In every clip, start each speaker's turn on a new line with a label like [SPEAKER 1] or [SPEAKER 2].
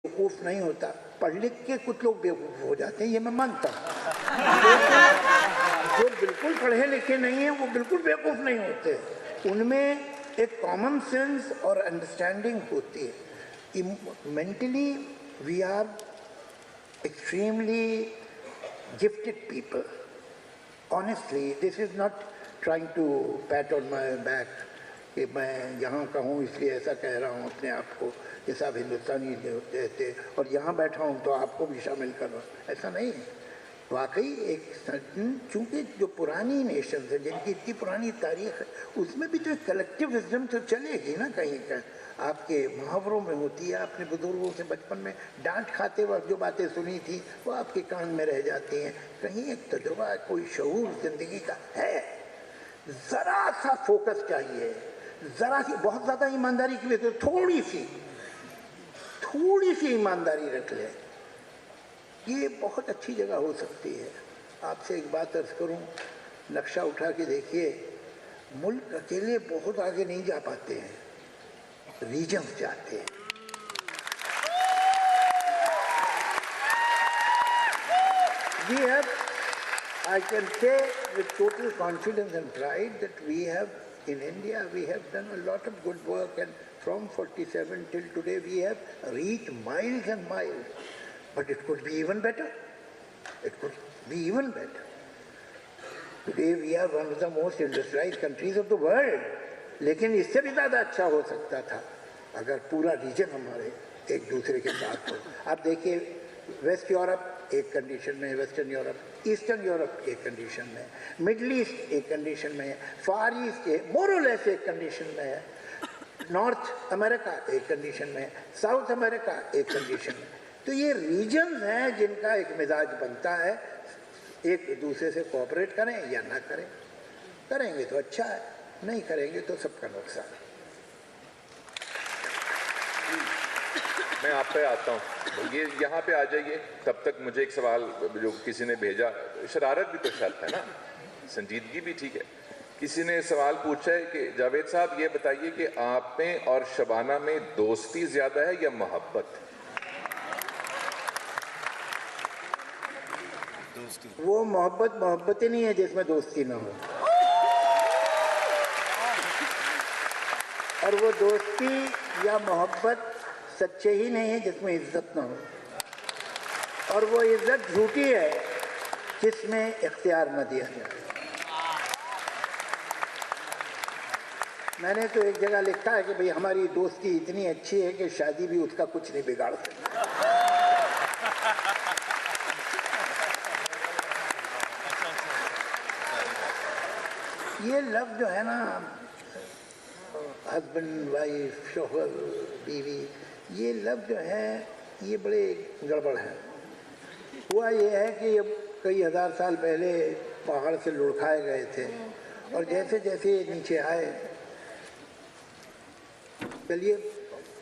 [SPEAKER 1] बेवकूफ़ नहीं होता, पढ़ लिख के कुछ लोग बेवकूफ़ हो जाते हैं, ये मैं मानता हूँ। जो बिल्कुल पढ़े लिखे नहीं हैं वो बिल्कुल बेवकूफ़ नहीं होते, उनमें एक कॉमन सेंस और अंडरस्टैंडिंग होती है। Mentally we are extremely gifted people. Honestly, this is not trying to pat on my back कि मैं यहाँ का हूँ इसलिए ऐसा कह रहा हूँ अपने आप को कि सब हिंदुस्तानी थे और यहाँ बैठा हूँ तो आपको भी शामिल कर रहा हूँ, ऐसा नहीं है। वाकई एक चूँकि जो पुरानी नेशंस है जिनकी इतनी पुरानी तारीख है उसमें भी तो एक कलेक्टिव विजडम तो चलेगी ना, कहीं का आपके मुहावरों में होती है, अपने बुजुर्गों से बचपन में डांट खाते वक्त जो बातें सुनी थी वो आपके कान में रह जाती हैं, कहीं एक तजुर्बा कोई शऊर जिंदगी का है। ज़रा सा फोकस चाहिए, ज़रा सी, बहुत ज़्यादा ईमानदारी की वजह थोड़ी सी ईमानदारी रख ले, ये बहुत अच्छी जगह हो सकती है। आपसे एक बात अर्ज़ करूं, नक्शा उठा के देखिए, मुल्क अकेले बहुत आगे नहीं जा पाते हैं, रीजन्स जाते हैं। We have, I can say with total confidence and pride that we have, in India, we have done a lot of good work, and from 47 till today we have reached miles and miles. But it could be even better. It could be even better. Today we are one of the most industrialized countries of the world. लेकिन इससे भी ज़्यादा अच्छा हो सकता था अगर पूरा रीजन हमारे एक दूसरे के साथ हो। आप देखिए वेस्ट यूरोप एक कंडीशन में है, वेस्टर्न यूरोप, ईस्टर्न यूरोप एक कंडीशन में है, मिडल ईस्ट एक कंडीशन में है, फार ईस्ट मोर और लेस एक कंडीशन में है, नॉर्थ अमेरिका एक कंडीशन में है, साउथ अमेरिका एक कंडीशन में। तो ये रीजन्स हैं जिनका एक मिजाज बनता है, एक दूसरे से कोऑपरेट करें या ना करें, करेंगे तो अच्छा है, नहीं करेंगे तो सबका नुकसान है।
[SPEAKER 2] मैं आप पे आता हूँ, ये यहाँ पे आ जाइए, तब तक मुझे एक सवाल जो किसी ने भेजा, शरारत भी तो शर्त है ना, संजीदगी भी ठीक है। किसी ने सवाल पूछा है कि जावेद साहब ये बताइए कि आप में और शबाना में दोस्ती ज़्यादा है या मोहब्बत?
[SPEAKER 1] वो मोहब्बत ही नहीं है जिसमें दोस्ती ना हो, और वो दोस्ती या मोहब्बत सच्चे ही नहीं है जिसमें इज्जत ना हो, और वो इज्जत झूठी है जिसमें इख्तियार न दिया जाए। मैंने तो एक जगह लिखा है कि भाई हमारी दोस्ती इतनी अच्छी है कि शादी भी उसका कुछ नहीं बिगाड़ सकती। ये लफ्ज़ जो है ना, हस्बैंड वाइफ, शोहर बीवी, ये लफ्ज़ जो है ये बड़े गड़बड़ है। हुआ ये है कि ये कई हज़ार साल पहले पहाड़ से लुढ़काए गए थे और जैसे जैसे नीचे आए, चलिए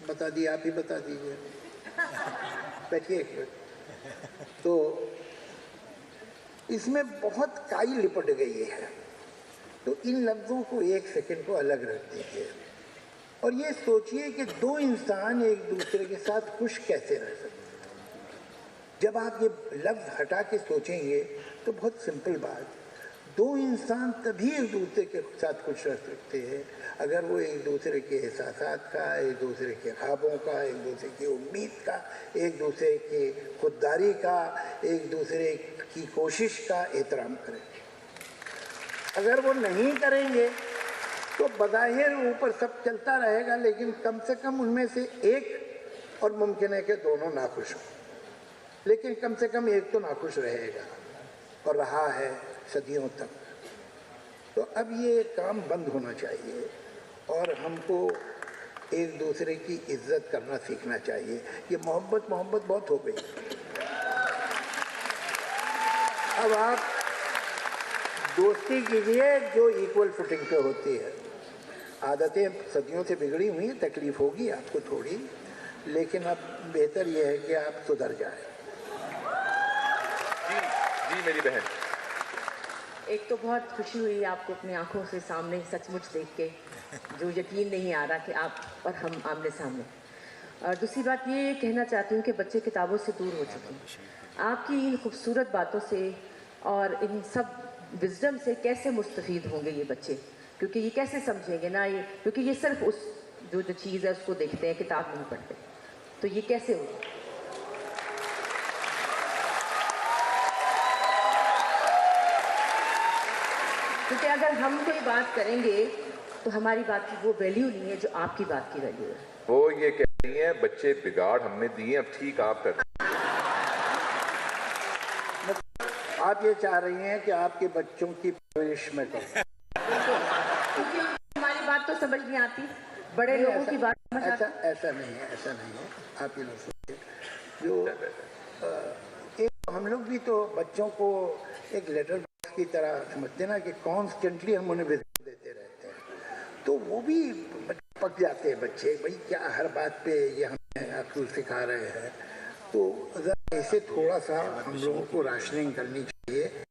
[SPEAKER 1] बता दिए, आप ही बता दीजिए, बैठिए। तो इसमें बहुत काई लिपट गई है, तो इन लफ्ज़ों को एक सेकंड को अलग रख दीजिए और ये सोचिए कि दो इंसान एक दूसरे के साथ खुश कैसे रह सकते हैं। जब आप ये लफ्ज़ हटा के सोचेंगे तो बहुत सिंपल बात, दो इंसान तभी एक दूसरे के साथ खुश रह सकते हैं अगर वो एक दूसरे के एहसासात का, एक दूसरे के ख्वाबों का, एक दूसरे की उम्मीद का, एक दूसरे की खुददारी का, एक दूसरे की कोशिश का एहतराम करें। अगर वो नहीं करेंगे तो बज़ाहिर ऊपर सब चलता रहेगा, लेकिन कम से कम उनमें से एक, और मुमकिन है कि दोनों नाखुश हों, लेकिन कम से कम एक तो नाखुश रहेगा और रहा है सदियों तक। तो अब ये काम बंद होना चाहिए और हमको एक दूसरे की इज्जत करना सीखना चाहिए। ये मोहब्बत बहुत हो गई। अब आप दोस्ती कीजिए जो इक्वल फुटिंग पे होती है। आदतें सदियों से बिगड़ी हुई हैं, तकलीफ होगी आपको थोड़ी, लेकिन अब बेहतर यह है कि आप सुधर जाएं।
[SPEAKER 2] जी मेरी बहन,
[SPEAKER 3] एक तो बहुत खुशी हुई आपको अपनी आंखों से सामने सचमुच देख के, जो यकीन नहीं आ रहा कि आप और हम आमने सामने। और दूसरी बात ये कहना चाहती हूँ कि बच्चे किताबों से दूर हो चुके हैं। आपकी इन खूबसूरत बातों से और इन सब विजडम से कैसे मुस्तफ़ीद होंगे ये बच्चे, क्योंकि ये कैसे समझेंगे ना ये, क्योंकि ये सिर्फ उस जो चीज़ है उसको देखते हैं, किताब नहीं पढ़ते, तो ये कैसे होगा? क्योंकि अगर हम कोई बात करेंगे तो हमारी बात की वो वैल्यू नहीं है जो आपकी बात की वैल्यू है।
[SPEAKER 2] वो ये कह रही है बच्चे बिगाड़ हमने दिए, अब ठीक आप कर।
[SPEAKER 1] आप ये चाह रही हैं कि आपके बच्चों की परवरिश में करें,
[SPEAKER 3] क्योंकि हमारी बात तो समझ नहीं आती, बड़े लोगों की बात समझ आती।
[SPEAKER 1] ऐसा नहीं है, ऐसा नहीं है। आप ये लोग सोचिए, जो एक हम लोग भी तो बच्चों को एक लेटर बॉक्स की तरह समझते ना कि कॉन्स्टेंटली हम उन्हें विजिट देते रहते हैं, तो वो भी पक जाते हैं बच्चे, भाई क्या हर बात पे ये हमें अक्ल सिखा रहे हैं। तो इसे थोड़ा सा हम लोगों को राशनिंग करनी चाहिए